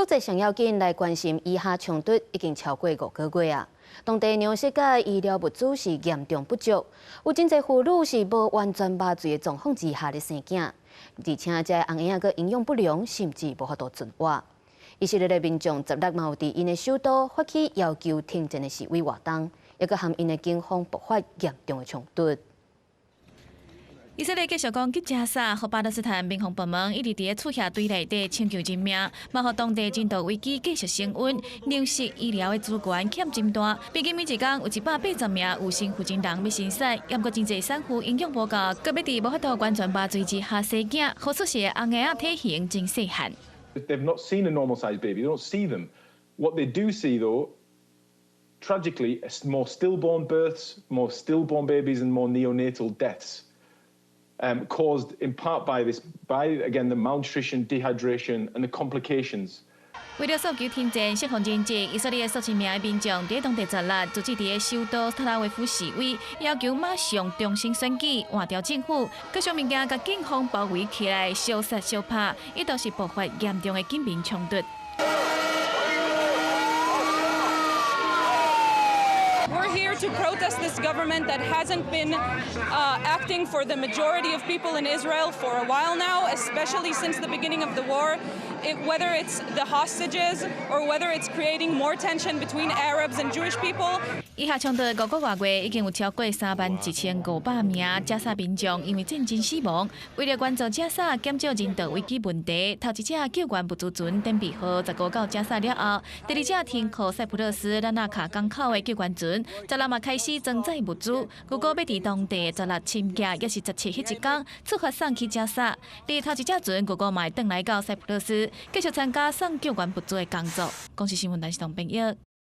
国际上要紧来关心以下冲突已经超过5个月啊。当地粮食甲医疗物资是严重不足，有真侪妇女是无完全麻醉的状况之下的生囝，而且这红婴仔个营养不良，甚至无法度存活。以色列的民众16嘛有伫因的首都发起要求停战的示威活动，也佮和因的警方爆发严重的冲突。 以色列继续攻击加沙，和巴勒斯坦民防部门一直伫厝下队内底抢救人命，嘛互当地人道危机继续升温，粮食、医疗的资源欠真大。毕竟每一天有180名有心负责人要生产，也过真侪产妇营养无够，搁要伫无法度完全麻醉之下生囝，好出是红婴仔体型真细汉。They've not seen a normal-sized baby. They don't see them. What they do see, though, tragically, more stillborn births, more stillborn babies, and more neonatal deaths. Caused in part by again the malnutrition, dehydration, and the complications. 为了诉求停战、释放人质，以色列数千名的民众伫当地16组织伫首都特拉维夫示威，要求马上重新选举，换掉政府。各项物件甲警方包围起来，烧杀烧拍，一度是爆发严重的警民冲突。 We're here to protest this government that hasn't been acting for the majority of people in Israel for a while now, especially since the beginning of the war. Whether it's the hostages or whether it's creating more tension between Arabs and Jewish people. 以下冲突5个多月，已经有超过31500名加沙民众因为战争死亡。为了关注加沙减少人道危机问题，头一只救援物资船登陆号15到加沙了后，第二只停靠塞浦路斯拉纳卡港口的救援船，16嘛开始装载物资。如果要伫当地16深夜，也是17迄一天出发送去加沙。第头一只船如果嘛会转来到塞浦路斯，继续参加送救援物资的工作。公视新闻台是同朋友。